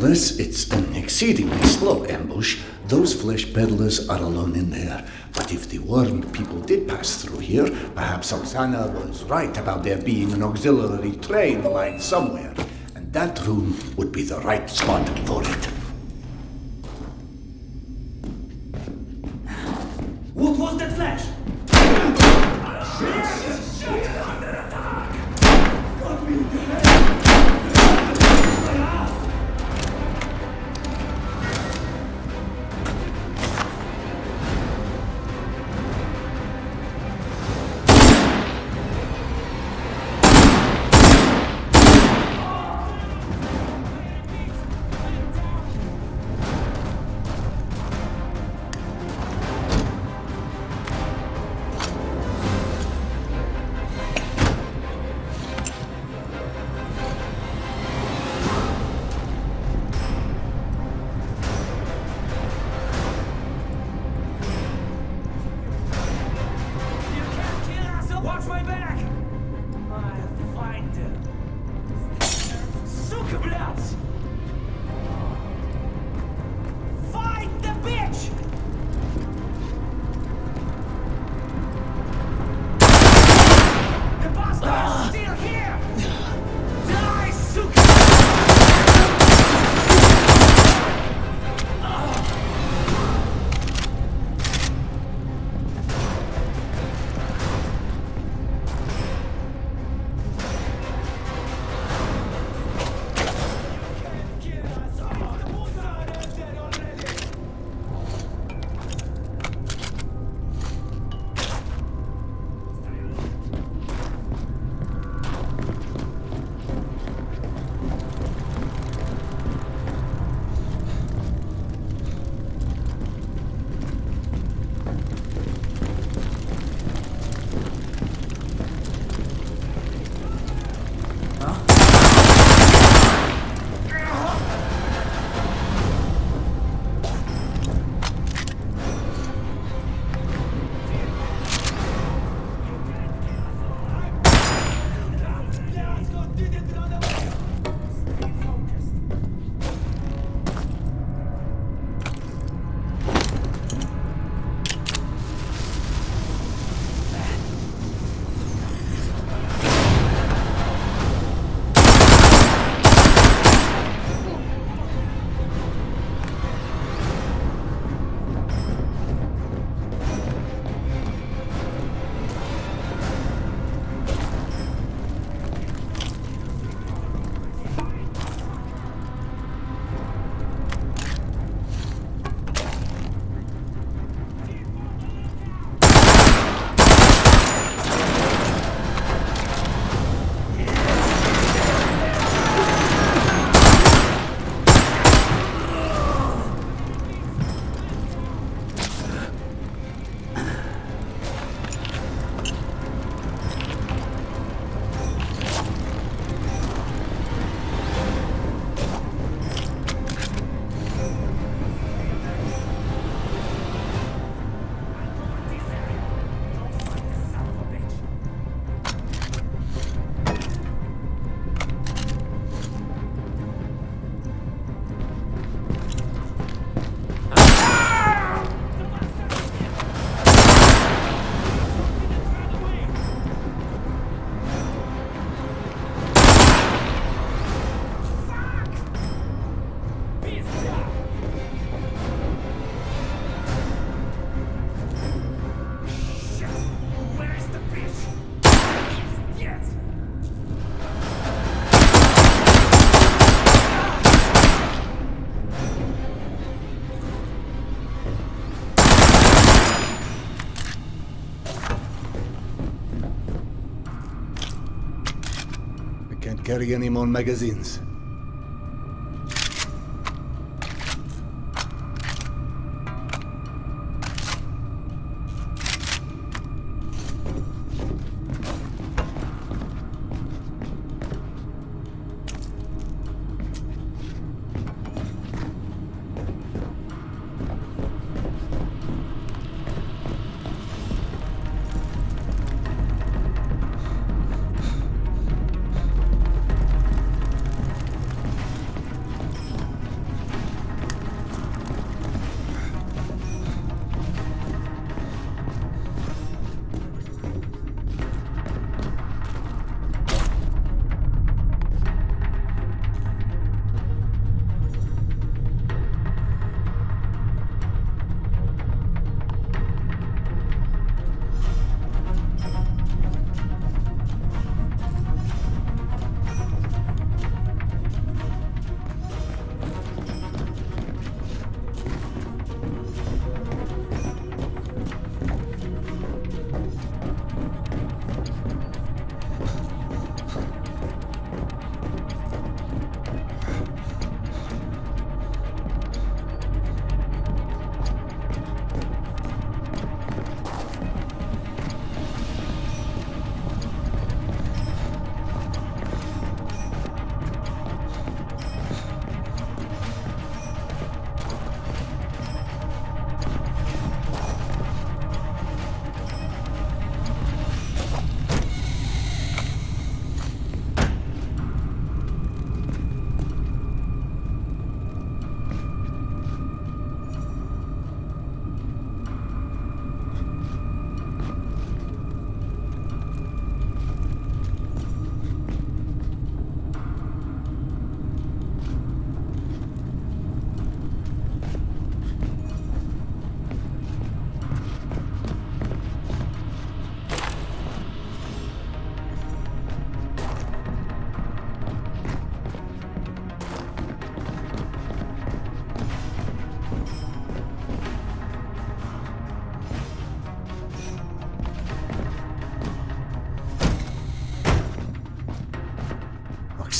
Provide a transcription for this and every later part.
Unless it's an exceedingly slow ambush, those flesh peddlers are alone in there. But if the warned people did pass through here, perhaps Oksana was right about there being an auxiliary train line somewhere. And that room would be the right spot for it. What was that flash? Under attack! Got me in the head! Watch my back! I'll find him. Сука, блядь! Find the bitch! The bastard is still here! Die, сука! Can't carry any more magazines.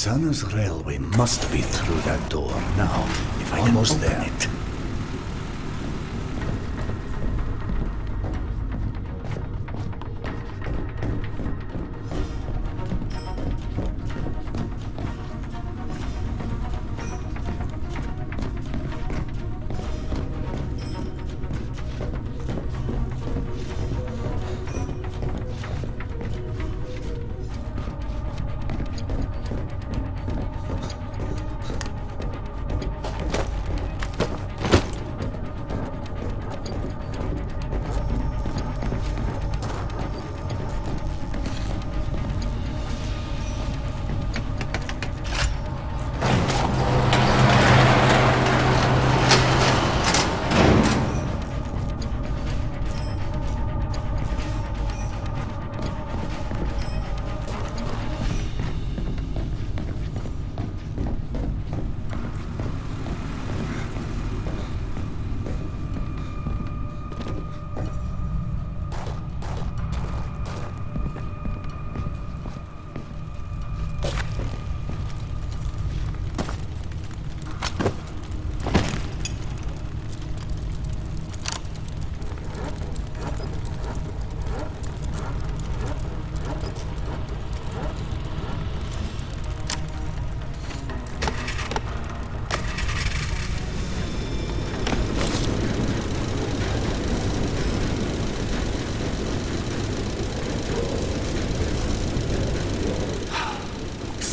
Oksana's railway must be through that door. Now, if I can open it.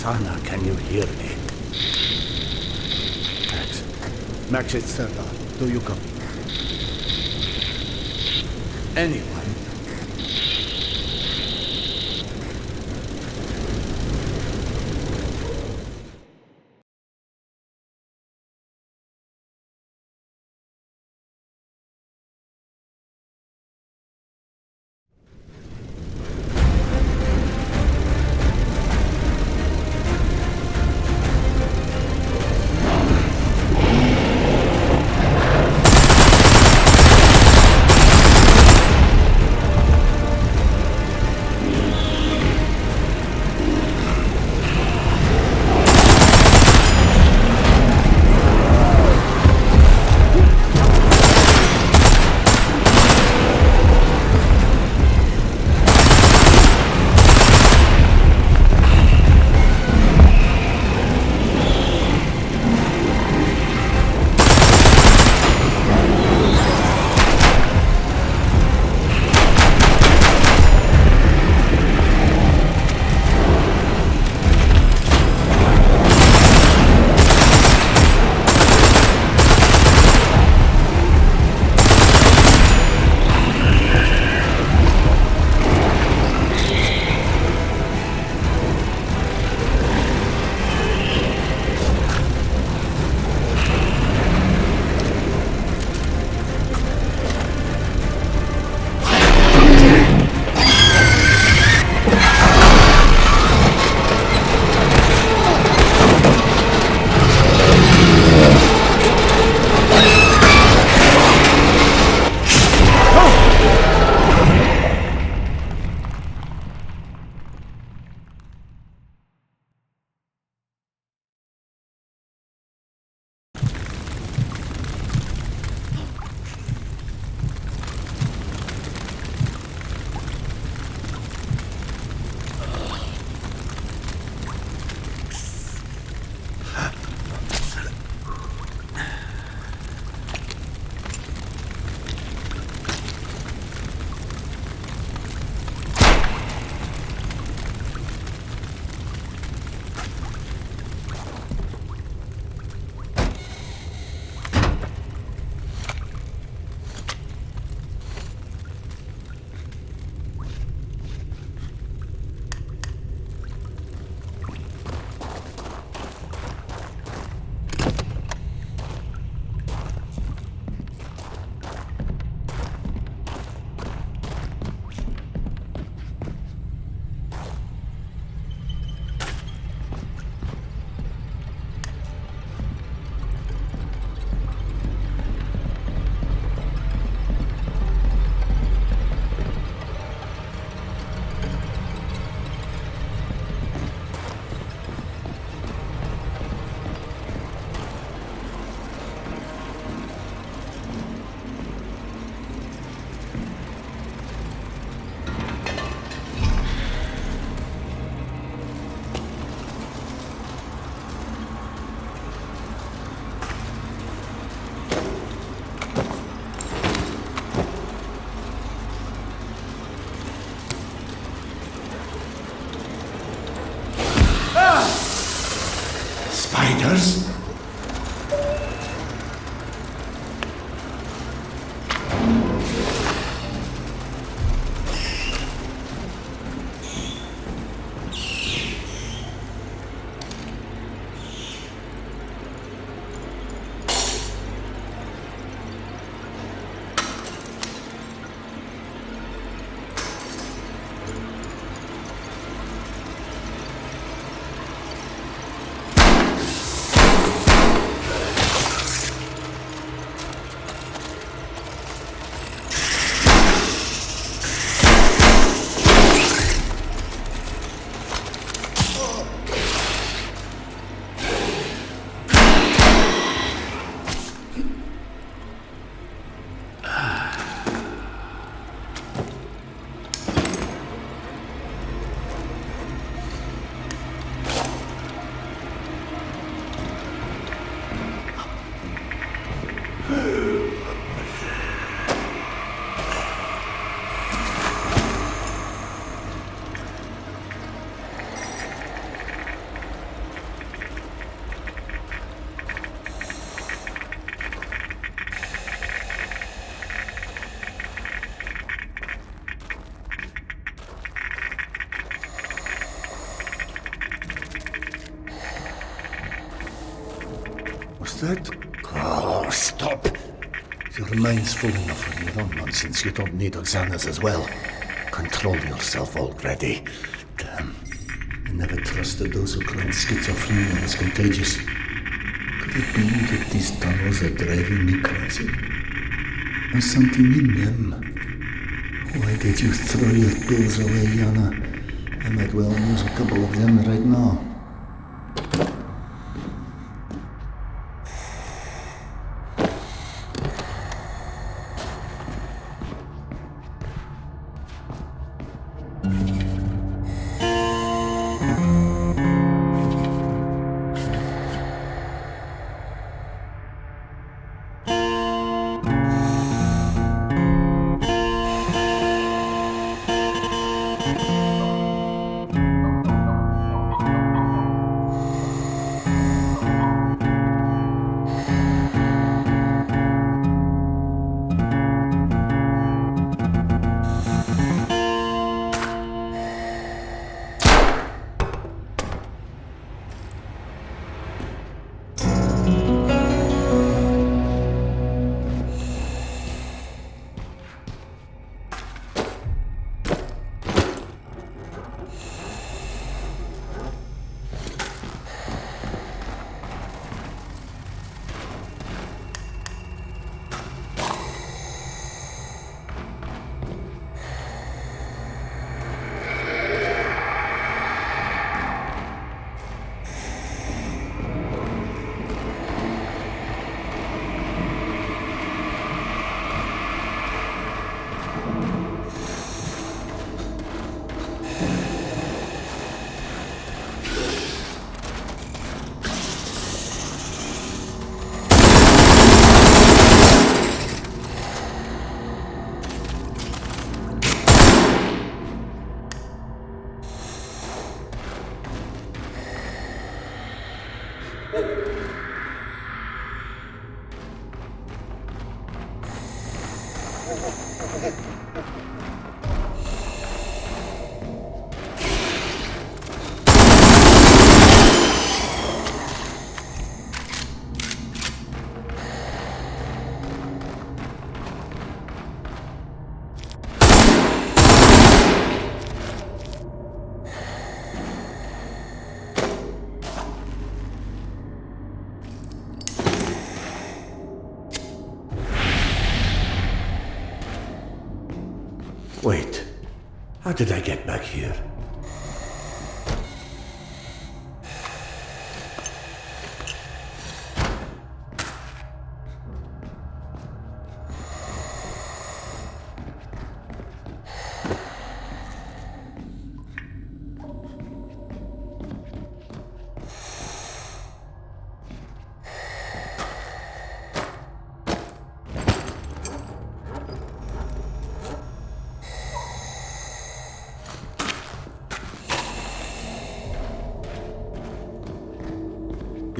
Oksana, can you hear me? Max, it's Serdar. Do you copy? Anyone? Spiders? Was that? Oh, stop! Your mind's full enough of your own nonsense. You don't need Oksana's as well. Control yourself already. Damn. I never trusted those who claim schizophrenia was contagious. Could it be that these tunnels are driving me crazy? There's something in them. Why did you throw your pills away, Yana? I might well use a couple of them right now. Wait, how did I get back here?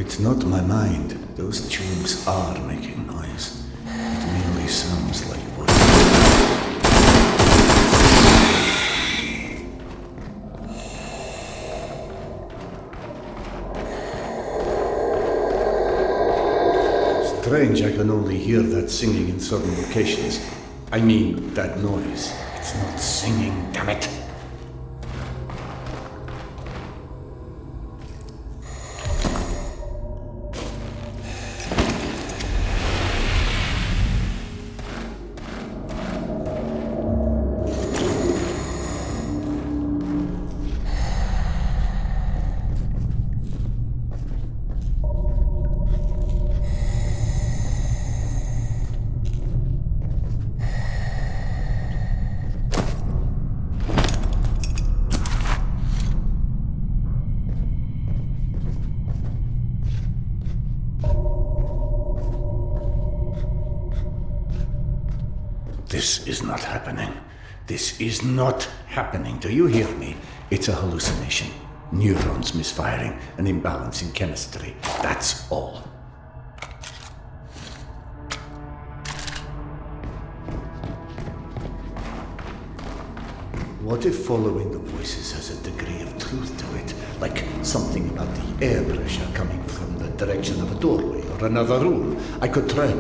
It's not my mind. Those tubes are making noise. It merely sounds like voices. Strange, I can only hear that singing in certain locations. I mean, that noise. It's not singing, damn it. This is not happening. This is not happening. Do you hear me? It's a hallucination. Neurons misfiring, an imbalance in chemistry. That's all. What if following the voices has a degree of truth to it? Like something about the air pressure coming from the direction of a doorway or another room? I could try.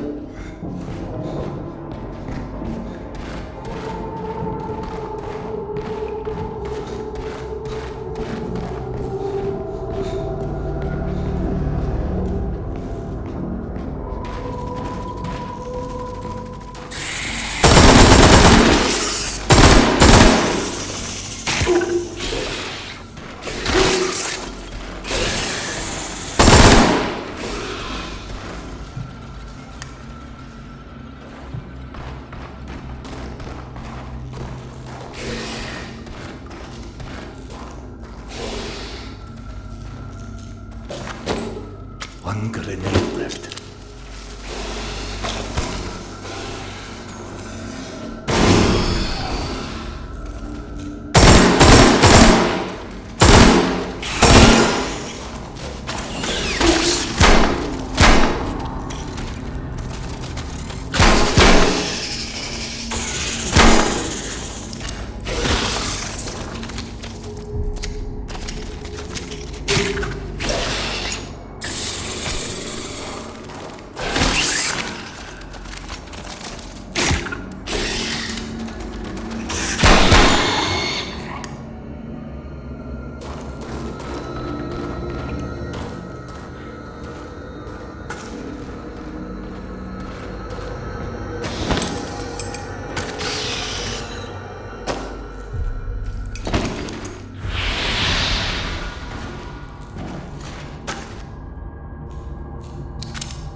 One grenade left.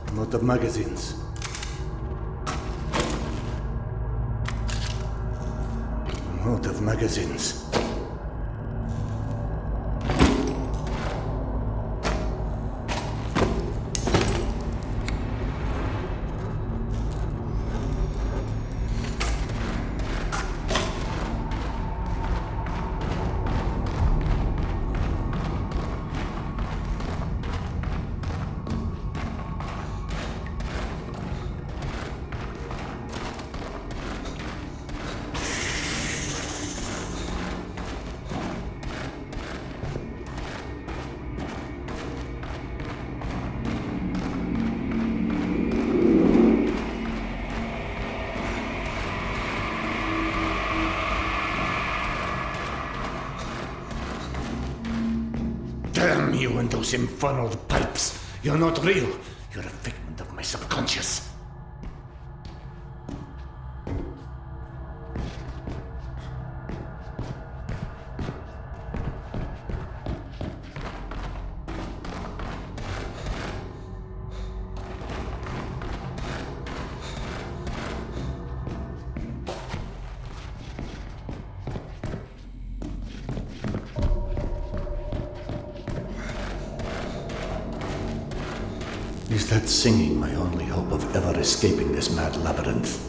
A lot of magazines. A lot of magazines. Damn you and those infernal pipes! You're not real. You're a figment of my subconscious. Is that singing my only hope of ever escaping this mad labyrinth?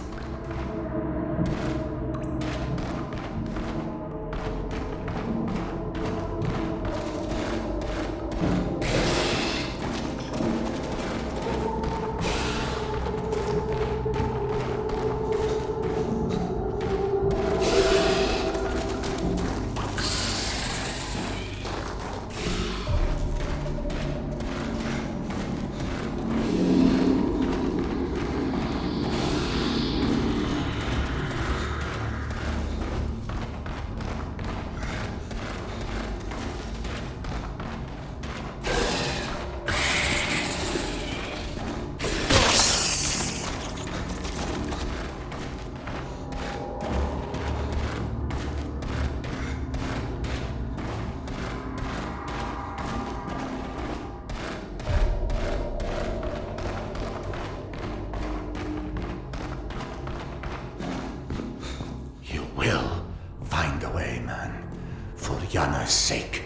Jana's sake.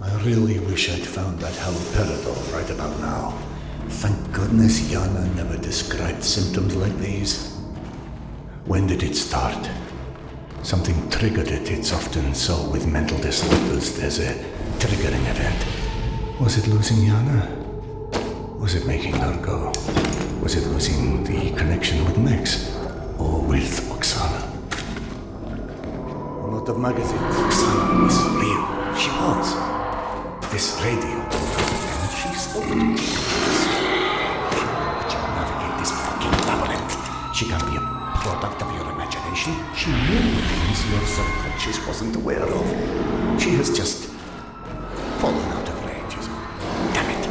I really wish I'd found that haloperidol right about now. Thank goodness Yana never described symptoms like these. When did it start? Something triggered it. It's often so with mental disorders. There's a triggering event. Was it losing Yana? Was it making her go? Was it losing the connection with Max? Or with Oksana? A lot of magazines. Oksana was real. She was. This radio. And she spoke to me. She can navigate this fucking labyrinth. She can be a product of your imagination. She knew things your subconscious wasn't aware of. She has just fallen out of range, is all. Damn it.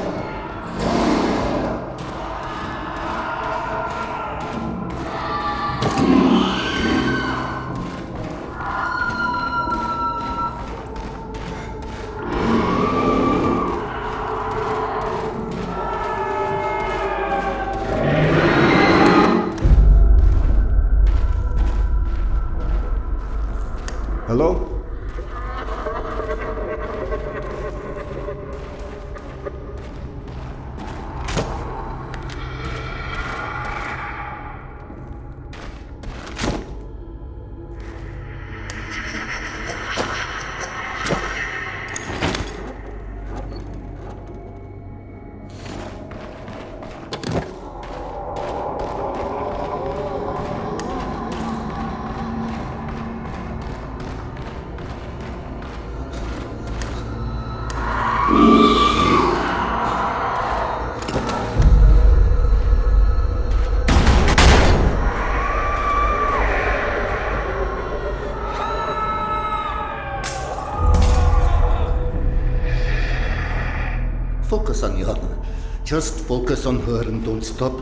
Hello? Focus on Yana. Just focus on her and don't stop.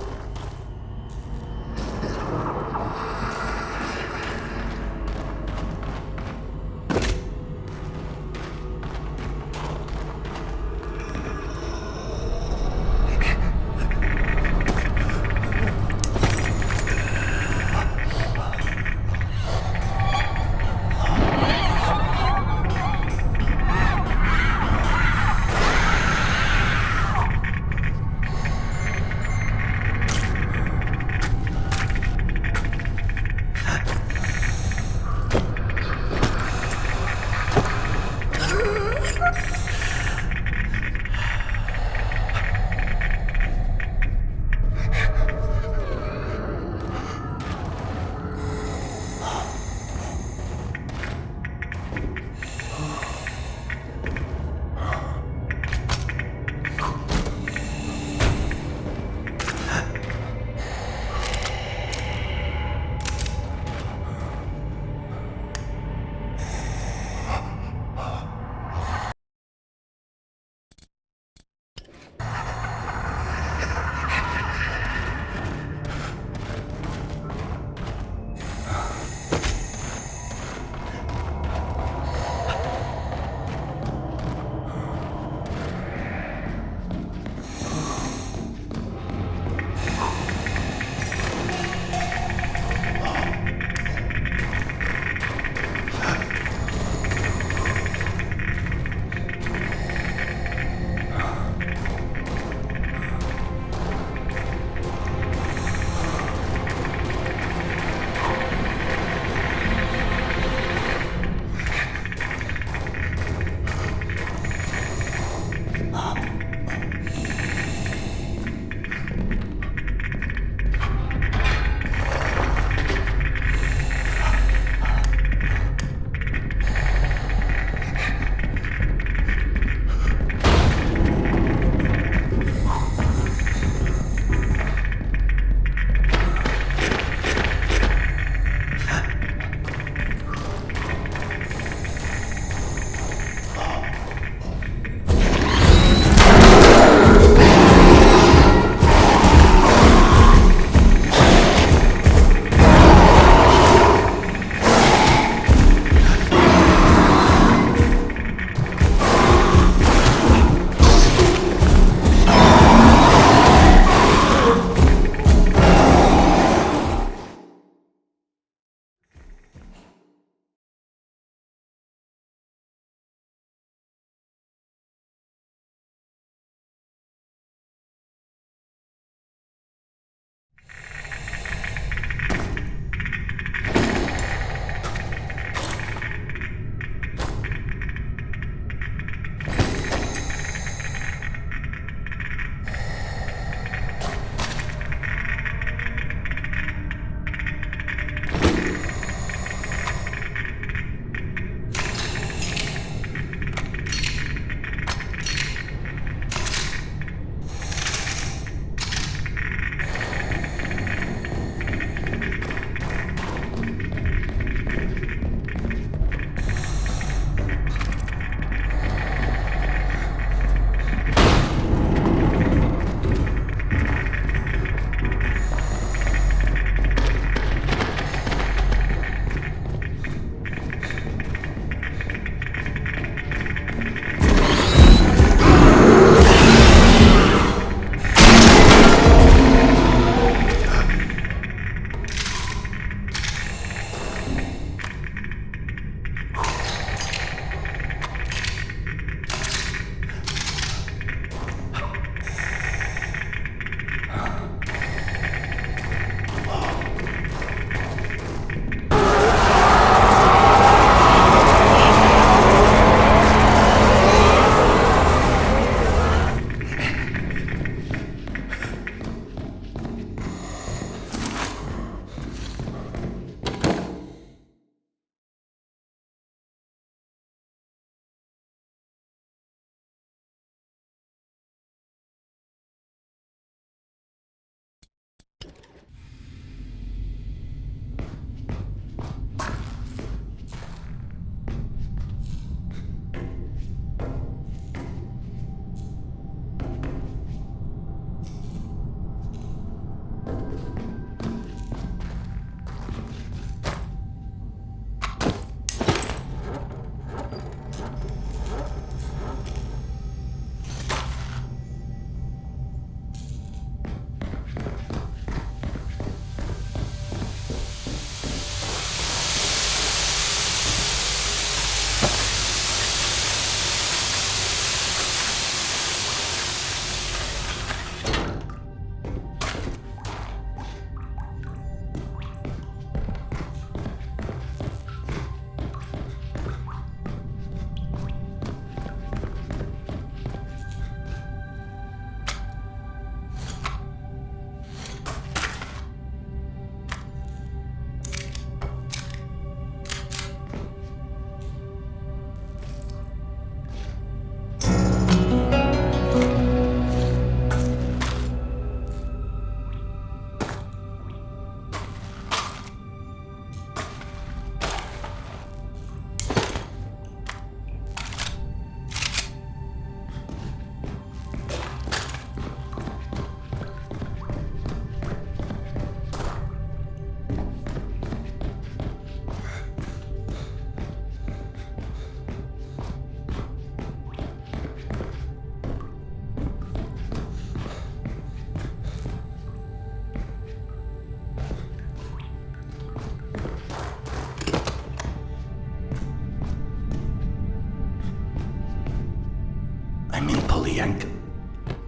Yank.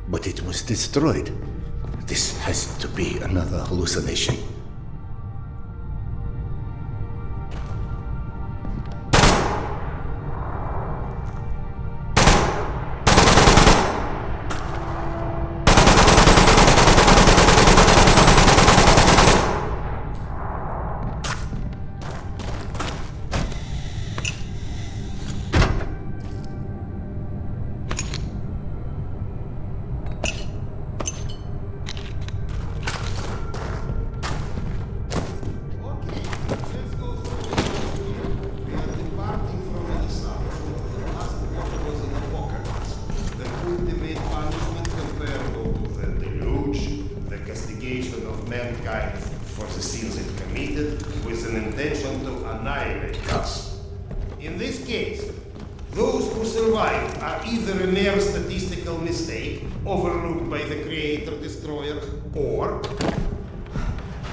But it was destroyed. This has to be another hallucination. Mankind for the sins it committed with an intention to annihilate us. In this case, those who survived are either a mere statistical mistake overlooked by the creator-destroyer, or...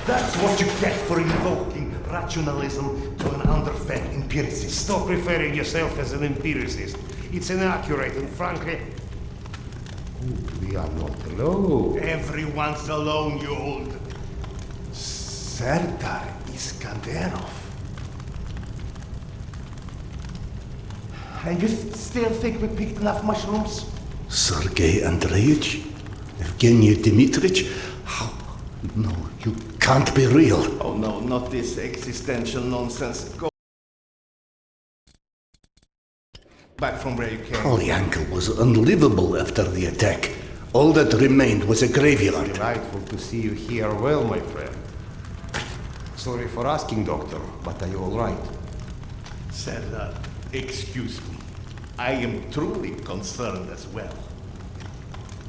That's what you get for invoking rationalism to an underfed empiricist. Stop referring yourself as an empiricist. It's inaccurate and frankly... We are not alone. Everyone's alone, you old... Serdar Iskanderov. And you still think we picked enough mushrooms? Sergei Andreevich? Evgeny Dmitrich? How? No, you can't be real. Oh no, not this existential nonsense. Go back from where you came. Polyanka was unlivable after the attack. All that remained was a graveyard. Delightful to see you here well, my friend. Sorry for asking, Doctor, but are you all right? Serdar, excuse me. I am truly concerned as well.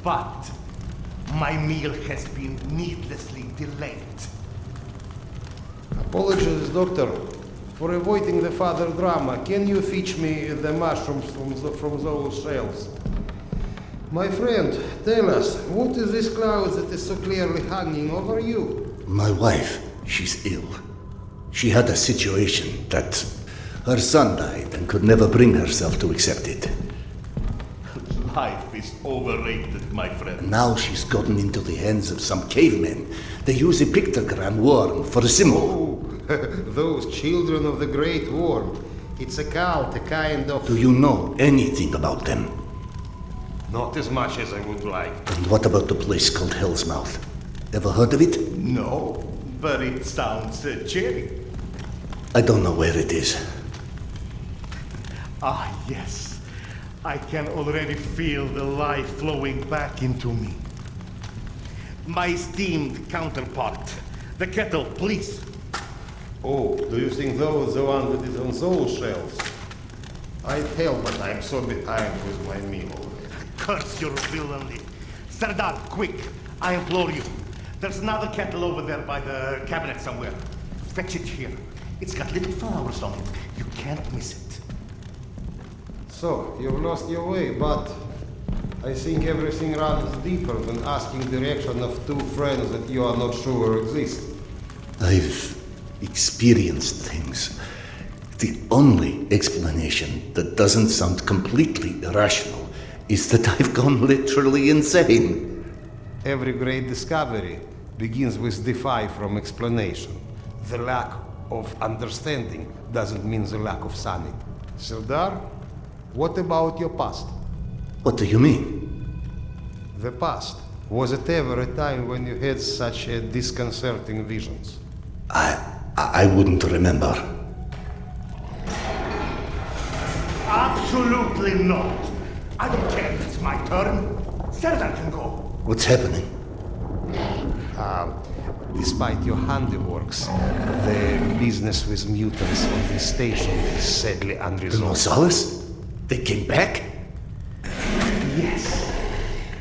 But my meal has been needlessly delayed. Apologies, Doctor. For avoiding the further drama, can you fetch me the mushrooms from those shelves? My friend, tell us, what is this cloud that is so clearly hanging over you? My wife, she's ill. She had a situation that her son died and could never bring herself to accept it. Life is overrated, my friend. Now she's gotten into the hands of some cavemen. They use a pictogram worm for a symbol. Oh, those children of the Great Worm. It's a cult, a kind of... Do you know anything about them? Not as much as I would like. And what about the place called Hell's Mouth? Ever heard of it? No, but it sounds cheery. I don't know where it is. Ah, yes. I can already feel the life flowing back into me. My esteemed counterpart, the kettle, please. Oh, do you think those the one that is on those shelves? I'd help, but I'm so behind with my meal already. Curse your villainy. Serdar, quick, I implore you. There's another kettle over there by the cabinet somewhere. Fetch it here. It's got little flowers on it. You can't miss it. So, you've lost your way, but I think everything runs deeper than asking direction of two friends that you are not sure exist. I've experienced things. The only explanation that doesn't sound completely irrational is that I've gone literally insane. Every great discovery begins with defy from explanation. The lack of understanding doesn't mean the lack of sanity. Serdar, what about your past? What do you mean? The past. Was it ever a time when you had such disconcerting visions? I wouldn't remember. Absolutely not. I don't care if it's my turn. Serdar can go. What's happening? Despite your handiworks, the business with mutants on this station is sadly The unresolved. Nosales? They came back? Yes.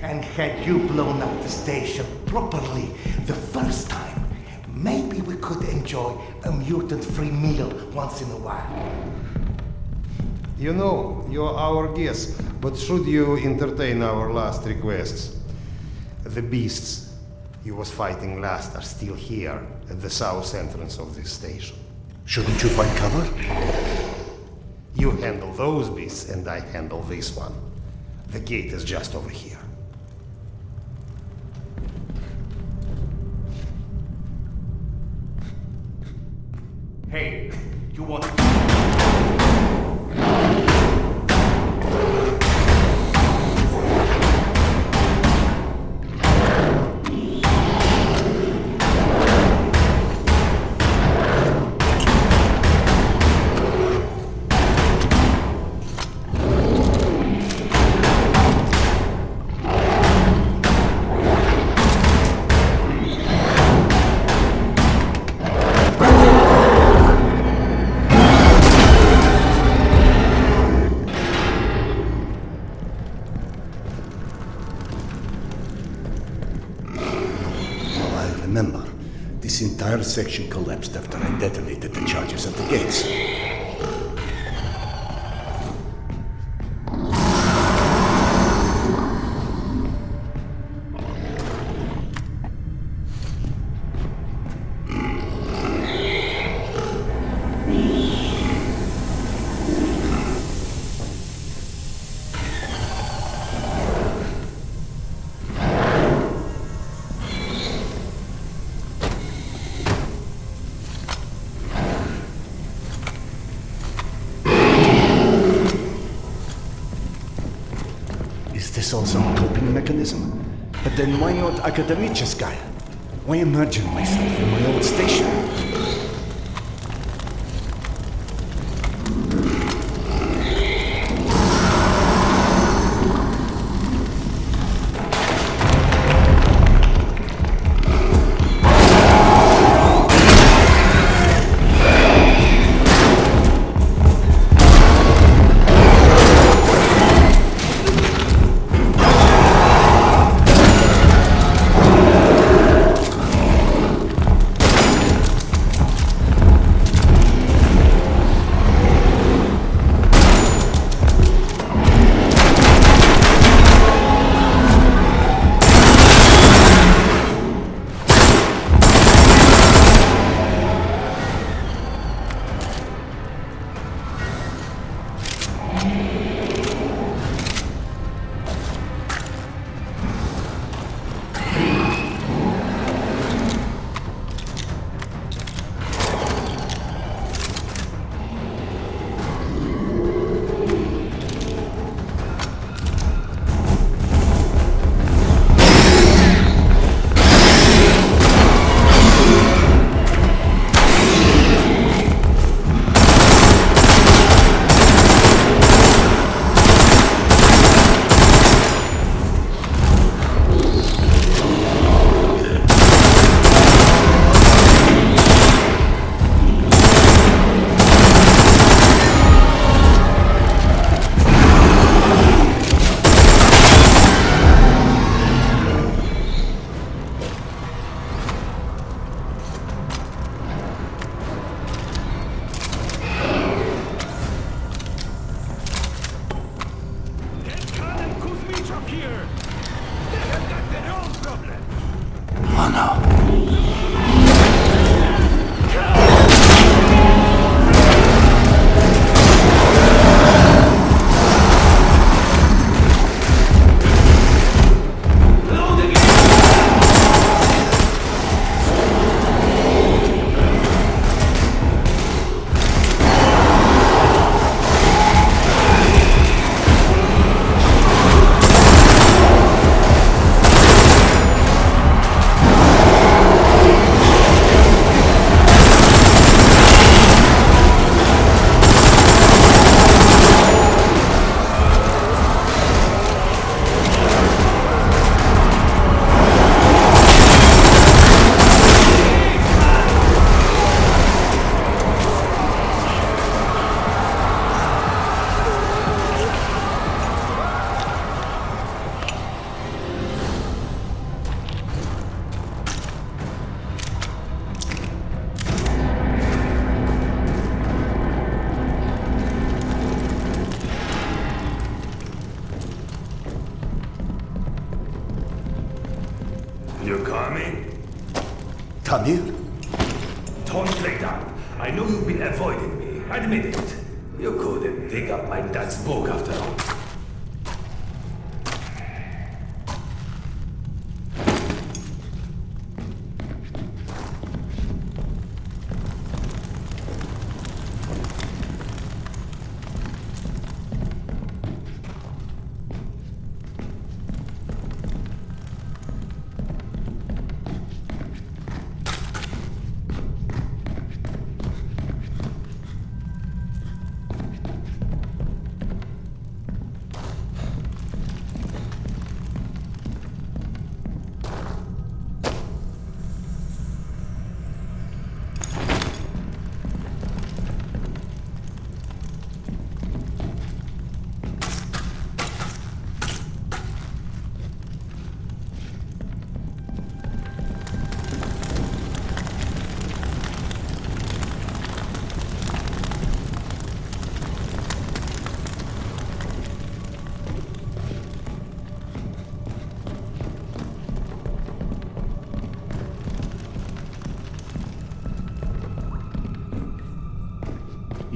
And had you blown up the station properly the first time, maybe we could enjoy a mutant-free meal once in a while. You know, you're our guest, but should you entertain our last requests? The beasts you was fighting last are still here at the south entrance of this station. Shouldn't you find cover? You handle those beasts and I handle this one. The gate is just over here. Hey, you want... Remember, this entire section collapsed after I detonated the charges at the gates. Is this all some coping mechanism? But then why not Akademicheskaya? Why imagine myself in my old station? Oh no. You're coming? Tamir? Don't play down. I know you've been avoiding me. Admit it. You couldn't dig up my dad's book after all.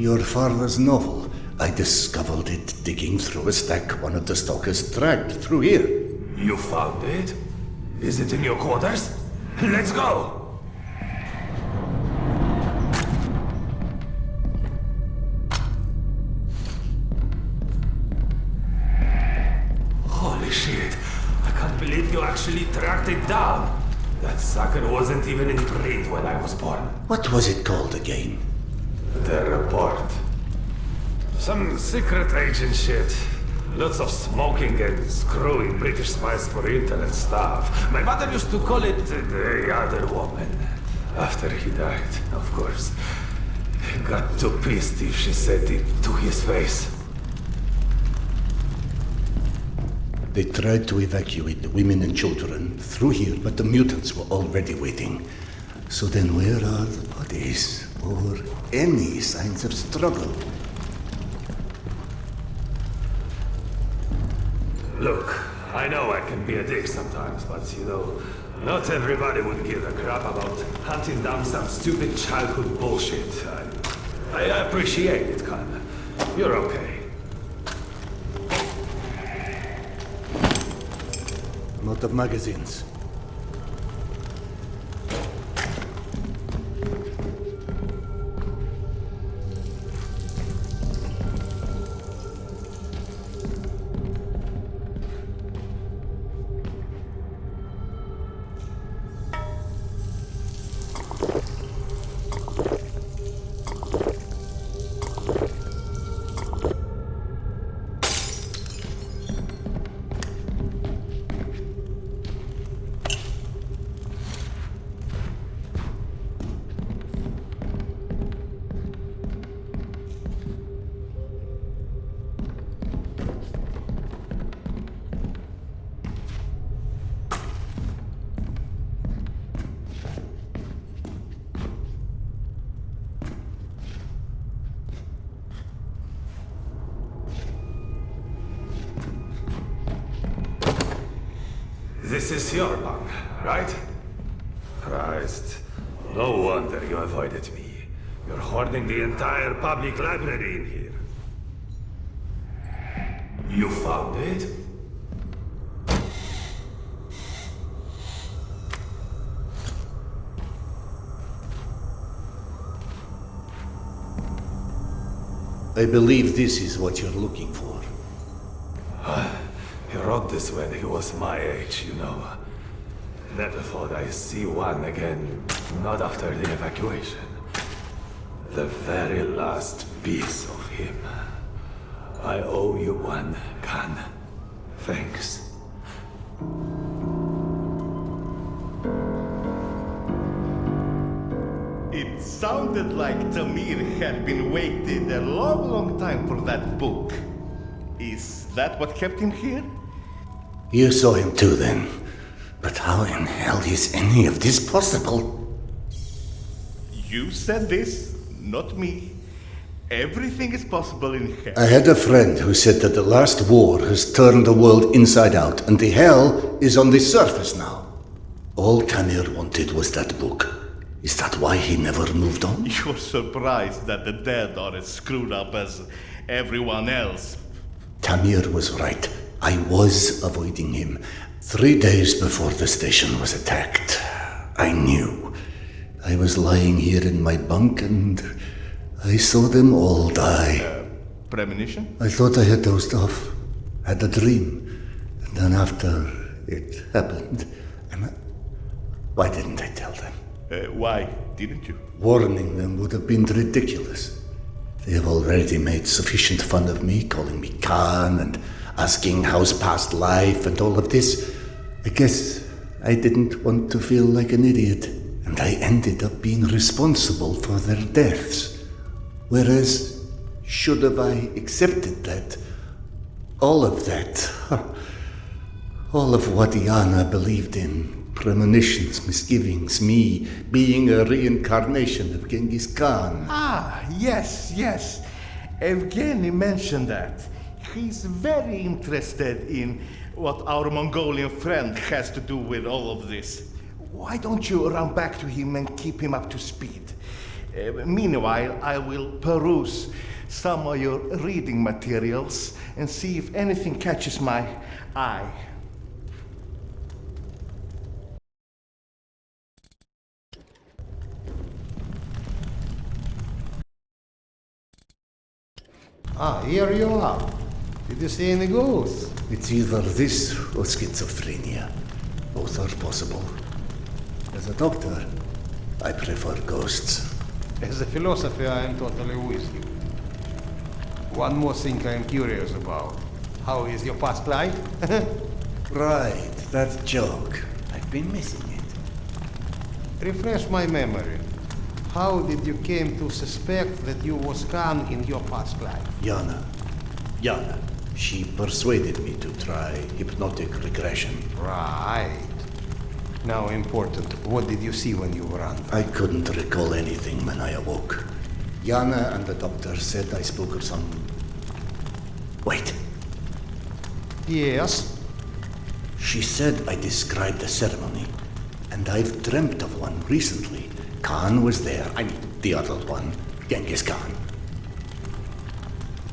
Your father's novel. I discovered it digging through a stack one of the stalkers dragged through here. You found it? Is it in your quarters? Let's go! Holy shit! I can't believe you actually tracked it down! That sucker wasn't even in print when I was born. What was it called again? The report. Some secret agent shit. Lots of smoking and screwing British spies for intel and stuff. My mother used to call it the other woman. After he died, of course. He got too pissed if she said it to his face. They tried to evacuate the women and children through here, but the mutants were already waiting. So then where are the bodies? Or any signs of struggle? Look, I know I can be a dick sometimes, but you know, not everybody would give a crap about hunting down some stupid childhood bullshit. I appreciate it, kinda. You're okay. Not of magazines. This is your bunk, right? Christ. No wonder you avoided me. You're hoarding the entire public library in here. You found it? I believe this is what you're looking for. He wrote this when he was my age, you know. Never thought I'd see one again, not after the evacuation. The very last piece of him. I owe you one, Khan. Thanks. It sounded like Tamir had been waiting a long, long time for that book. Is that what kept him here? You saw him too then. But how in hell is any of this possible? You said this, not me. Everything is possible in hell. I had a friend who said that the last war has turned the world inside out, and the hell is on the surface now. All Tamir wanted was that book. Is that why he never moved on? You're surprised that the dead are as screwed up as everyone else. Tamir was right. I was avoiding him. 3 days before the station was attacked. I knew. I was lying here in my bunk and I saw them all die. Premonition? I thought I had dozed off. Had a dream. And then after it happened, why didn't I tell them? Why didn't you? Warning them would have been ridiculous. They have already made sufficient fun of me, calling me Khan and asking how's past life and all of this. I guess I didn't want to feel like an idiot, and I ended up being responsible for their deaths. Whereas, should have I accepted that, all of that, all of what Yana believed in, premonitions, misgivings, me being a reincarnation of Genghis Khan. Ah, yes. Evgeny mentioned that. He's very interested in what our Mongolian friend has to do with all of this. Why don't you run back to him and keep him up to speed? Meanwhile, I will peruse some of your reading materials and see if anything catches my eye. Ah, here you are. Did you see any ghosts? It's either this or schizophrenia. Both are possible. As a doctor, I prefer ghosts. As a philosopher, I am totally with you. One more thing I am curious about. How is your past life? Right, that joke. I've been missing it. Refresh my memory. How did you came to suspect that you was Khan in your past life? Yana. She persuaded me to try hypnotic regression. Right. Now important, what did you see when you were under? I couldn't recall anything when I awoke. Yana and the doctor said I spoke of some... Wait. Yes. She said I described a ceremony, and I've dreamt of one recently. Khan was there. I mean, the other one, Genghis Khan.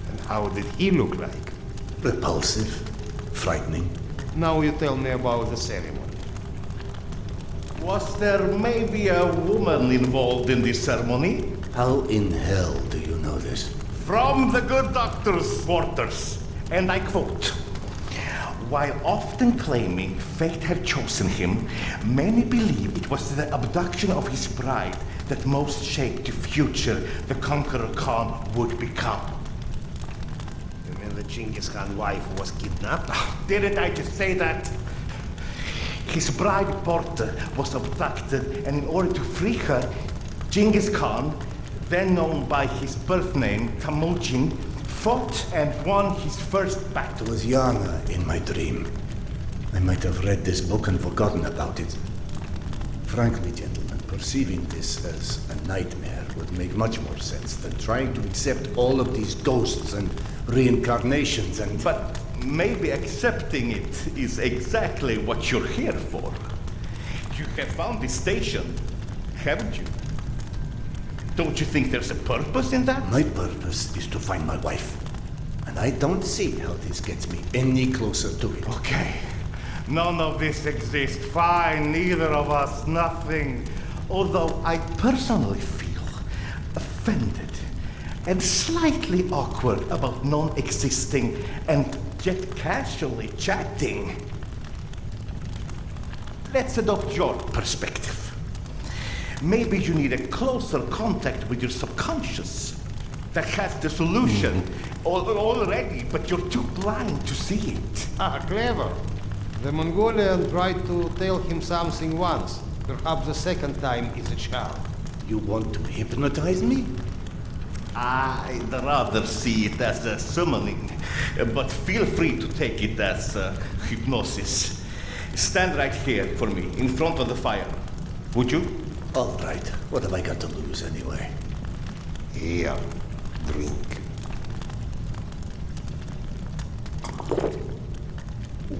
And how did he look like? Repulsive, frightening. Now you tell me about the ceremony. Was there maybe a woman involved in this ceremony? How in hell do you know this? From the good doctor's quarters, and I quote, "While often claiming fate had chosen him, many believe it was the abduction of his bride that most shaped the future the conqueror Khan would become." You mean the Genghis Khan wife was kidnapped? Didn't I just say that? His bride Porta was abducted, and in order to free her, Genghis Khan, then known by his birth name Temujin, fought and won his first battle. It was Yana in my dream. I might have read this book and forgotten about it. Frankly, gentlemen, perceiving this as a nightmare would make much more sense than trying to accept all of these ghosts and reincarnations and... But maybe accepting it is exactly what you're here for. You have found this station, haven't you? Don't you think there's a purpose in that? My purpose is to find my wife. And I don't see how this gets me any closer to it. Okay. None of this exists. Fine, neither of us, nothing. Although I personally feel offended and slightly awkward about non-existing and yet casually chatting. Let's adopt your perspective. Maybe you need a closer contact with your subconscious that has the solution already, but you're too blind to see it. Ah, clever. The Mongolian tried to tell him something once. Perhaps the second time is a charm. You want to hypnotize me? I'd rather see it as a summoning, but feel free to take it as hypnosis. Stand right here for me, in front of the fire. Would you? All right. What have I got to lose anyway? Here, drink.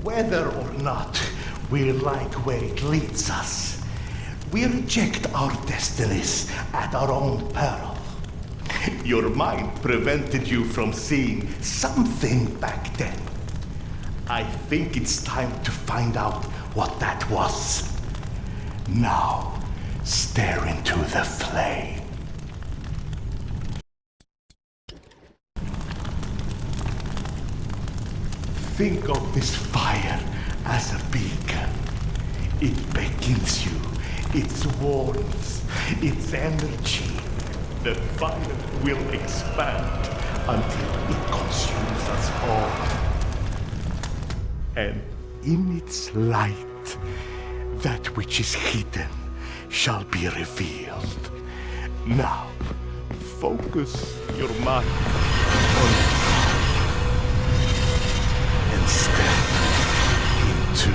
Whether or not we like where it leads us, we reject our destinies at our own peril. Your mind prevented you from seeing something back then. I think it's time to find out what that was. Now, stare into the flame. Think of this fire as a beacon. It beckons you, its warmth, its energy. The fire will expand until it consumes us all. And in its light, that which is hidden shall be revealed. Now, focus your mind on it and step into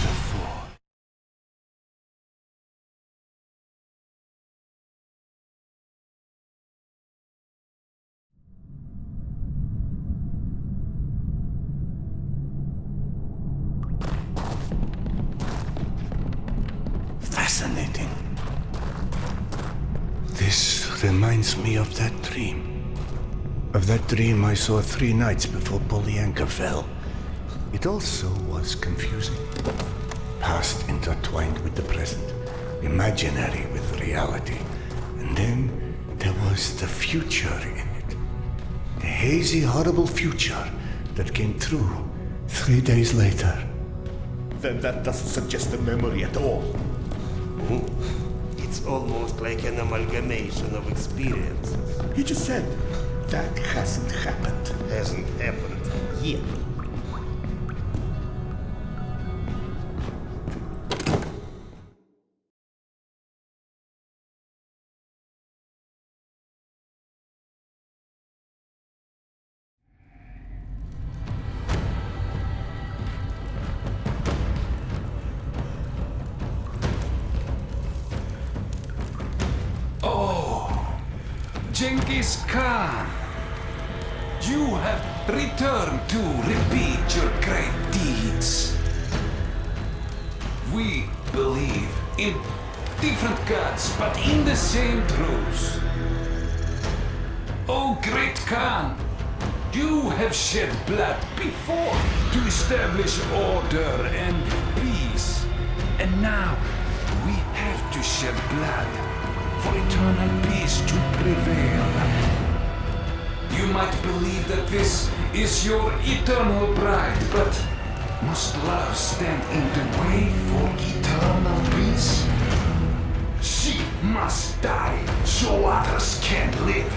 the void. Fascinating. This This reminds me of that dream. Of that dream I saw 3 nights before Polyanka fell. It also was confusing. Past intertwined with the present. Imaginary with reality. And then there was the future in it. The hazy, horrible future that came true 3 days later. Then that doesn't suggest a memory at all. It's almost like an amalgamation of experiences. He just said that hasn't happened. Hasn't happened yet. Genghis Khan, you have returned to repeat your great deeds. We believe in different gods, but in the same truths. Oh, great Khan, you have shed blood before to establish order and peace. And now we have to shed blood for eternal peace to prevail. You might believe that this is your eternal bride, but must love stand in the way for eternal peace? She must die so others can live.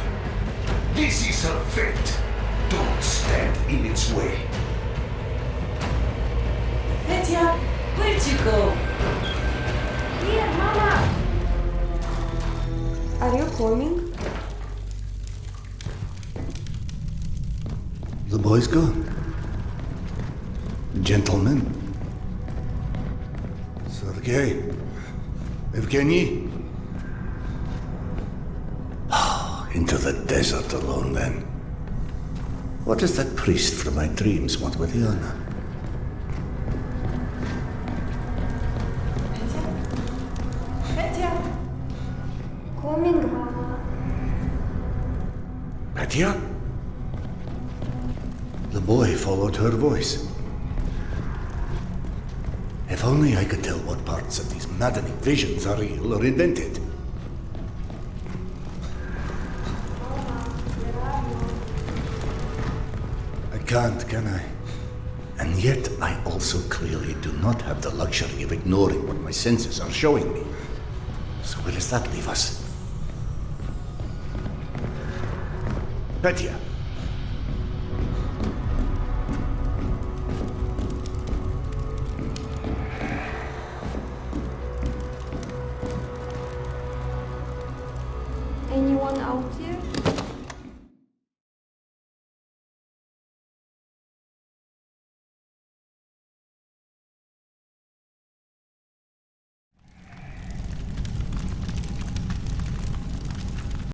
This is her fate. Don't stand in its way. Petya, where'd you go? Here, Mama! Are you coming? The boys gone. Gentlemen. Sergei. Evgeny. Into the desert alone then. What does that priest from my dreams want with Yana? Petya? Coming, Mama. Petya? The boy followed her voice. If only I could tell what parts of these maddening visions are real or invented. I can't, can I? And yet I also clearly do not have the luxury of ignoring what my senses are showing me. So where does that leave us? Petya. Anyone out there?